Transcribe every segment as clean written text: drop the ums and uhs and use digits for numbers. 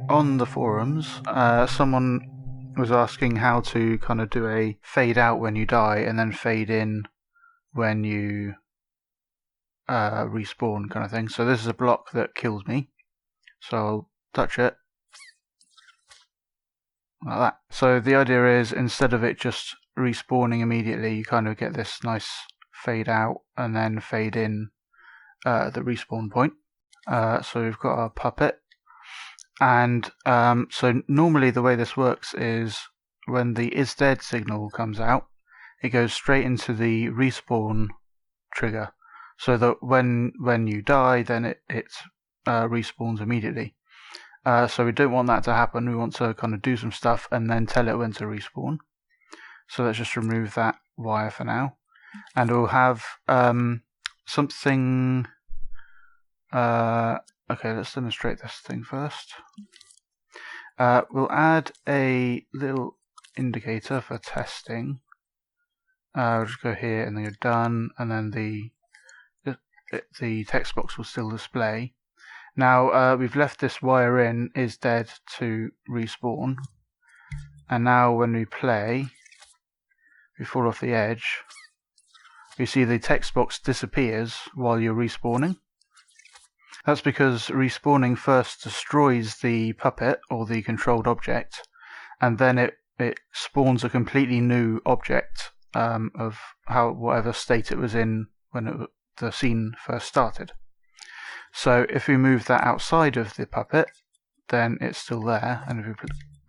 On the forums, someone was asking how to kind of do a fade out when you die and then fade in when you respawn kind of thing. So this is a block that kills me. So I'll touch it like that. So the idea is, instead of it just respawning immediately, you kind of get this nice fade out and then fade in the respawn point. So we've got our puppet. And so normally the way this works is when the is dead signal comes out, it goes straight into the respawn trigger, so that when you die, then it respawns immediately. So we don't want that to happen. We want to kind of do some stuff and then tell it when to respawn. So let's just remove that wire for now, and we'll have something. Okay, let's demonstrate this thing first. We'll add a little indicator for testing. We'll just go here and then you're done, and then the text box will still display. Now we've left this wire in is dead to respawn, and now when we play, we fall off the edge. You see the text box disappears while you're respawning. That's because respawning first destroys the puppet or the controlled object, and then it spawns a completely new object of whatever state it was in when the scene first started. So if we move that outside of the puppet, then it's still there, and if we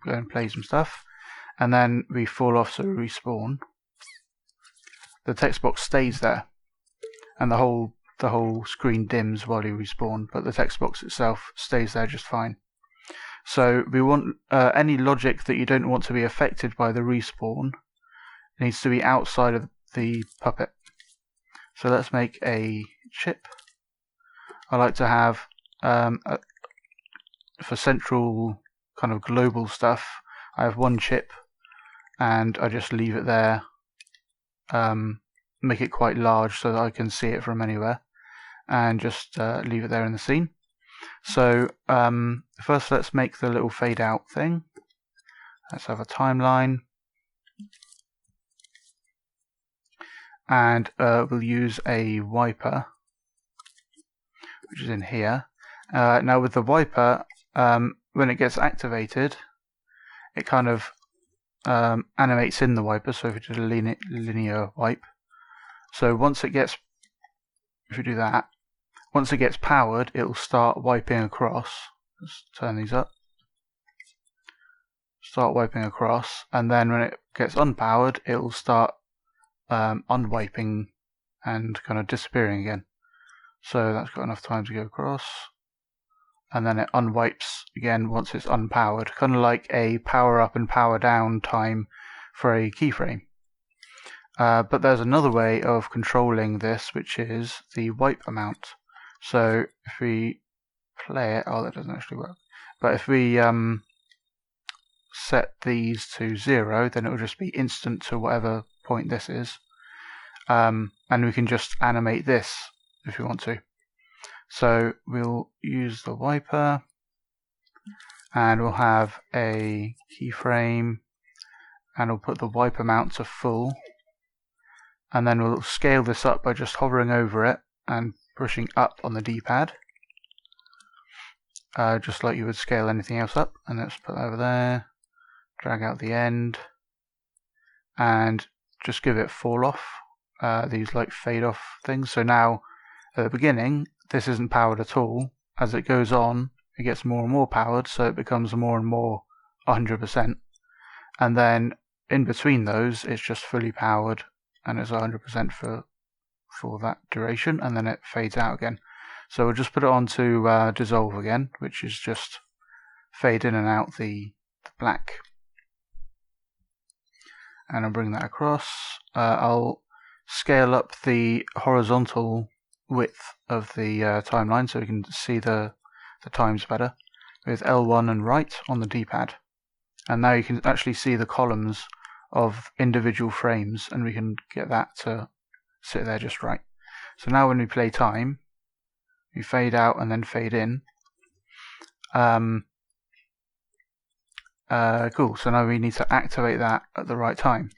go and play some stuff, and then we fall off, so we respawn, the text box stays there, and the whole screen dims while you respawn, but the text box itself stays there just fine. So we want any logic that you don't want to be affected by the respawn needs to be outside of the puppet. So let's make a chip. I like to have, for central kind of global stuff, I have one chip and I just leave it there, make it quite large so that I can see it from anywhere, and just leave it there in the scene. So first let's make the little fade out thing. Let's have a timeline, and we'll use a wiper, which is in here. Now with the wiper, when it gets activated, it kind of animates in the wiper, so if we did a linear wipe, so once it gets, if we do that, once it gets powered, it will start wiping across. Let's turn these up. Start wiping across, and then when it gets unpowered, it will start unwiping and kind of disappearing again. So that's got enough time to go across, and then it unwipes again once it's unpowered, kind of like a power up and power down time for a keyframe. But there's another way of controlling this, which is the wipe amount. So if we play it, oh, that doesn't actually work. But if we set these to 0, then it will just be instant to whatever point this is. And we can just animate this if we want to. So we'll use the wiper, and we'll have a keyframe, and we'll put the wipe amount to full, and then we'll scale this up by just hovering over it and pushing up on the D-pad, just like you would scale anything else up. And let's put that over there, drag out the end, and just give it fall off, these like fade off things. So now at the beginning this isn't powered at all. As it goes on, it gets more and more powered, so it becomes more and more 100%, and then in between those it's just fully powered and it's 100% for that duration, and then it fades out again. So we'll just put it on to dissolve again, which is just fade in and out the black, and I'll bring that across. I'll scale up the horizontal width of the timeline so we can see the times better with L1 and right on the D-pad, and now you can actually see the columns of individual frames, and we can get that to sit there just right. So now when we play time, You fade out and then fade in. Cool, so now we need to activate that at the right time.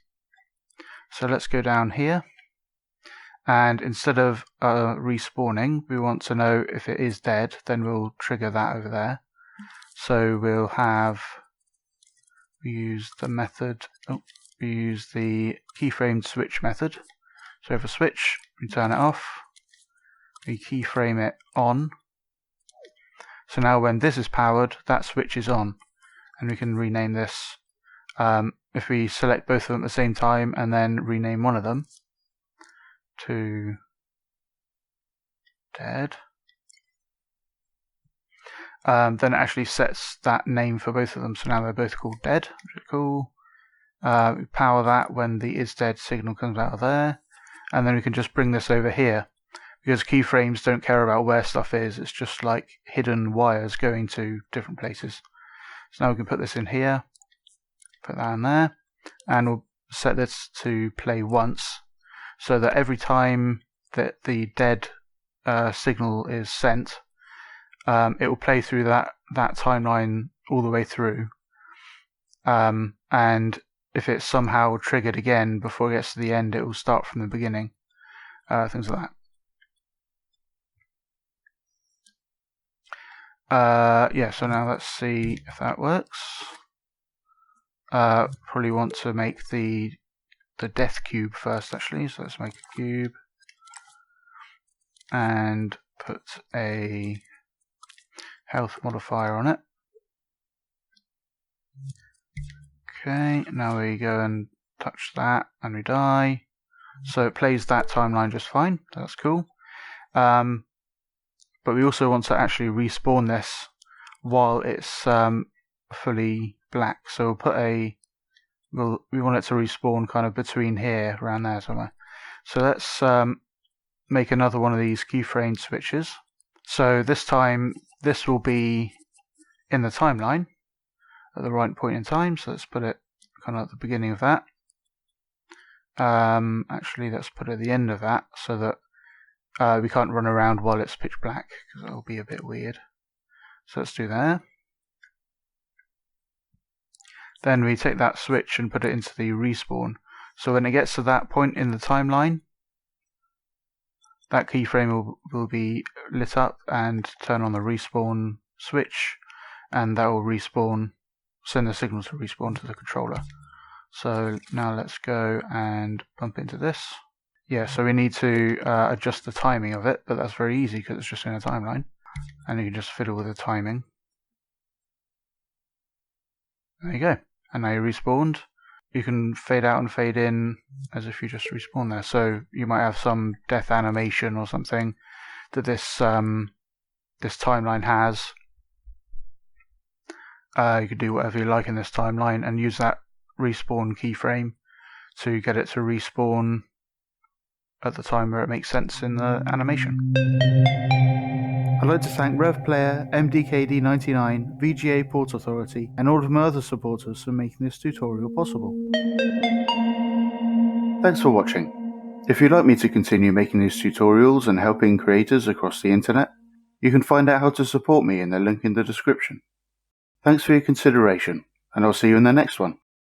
So let's go down here, and instead of respawning, we want to know if it is dead, then we'll trigger that over there. So we'll use the method, we use the keyframe switch method. So for switch, we turn it off, we keyframe it on. So now when this is powered, that switch is on, and we can rename this. If we select both of them at the same time and then rename one of them to dead, then it actually sets that name for both of them. So now they're both called dead, which is cool. We power that when the is dead signal comes out of there, and then we can just bring this over here, because keyframes don't care about where stuff is. It's just like hidden wires going to different places. So now we can put this in here, put that in there, and we'll set this to play once, so that every time that the dead signal is sent, it will play through that timeline all the way through. And if it's somehow triggered again before it gets to the end, it will start from the beginning. Things like that. Yeah, so now let's see if that works. Probably want to make the death cube first, actually. So let's make a cube and put a health modifier on it. Okay, now we go and touch that and we die. So it plays that timeline just fine. That's cool. But we also want to actually respawn this while it's fully black. So we'll put we want it to respawn kind of between here, around there somewhere. So let's make another one of these keyframe switches. So this time this will be in the timeline at the right point in time. So let's put it kind of at the beginning of that. Actually, let's put it at the end of that, so that we can't run around while it's pitch black, because that'll be a bit weird. So let's do that. Then we take that switch and put it into the respawn. So when it gets to that point in the timeline, that keyframe will be lit up and turn on the respawn switch, and that will send the signal to respawn to the controller. So now let's go and bump into this. Yeah, so we need to adjust the timing of it, but that's very easy because it's just in a timeline, and you can just fiddle with the timing. There you go, and now you respawned. You can fade out and fade in as if you just respawn there. So you might have some death animation or something that this timeline has. You can do whatever you like in this timeline and use that respawn keyframe to get it to respawn at the time where it makes sense in the animation. I'd like to thank RevPlayer, MDKD99, VGA Port Authority, and all of my other supporters for making this tutorial possible. Thanks for watching. If you'd like me to continue making these tutorials and helping creators across the internet, you can find out how to support me in the link in the description. Thanks for your consideration, and I'll see you in the next one.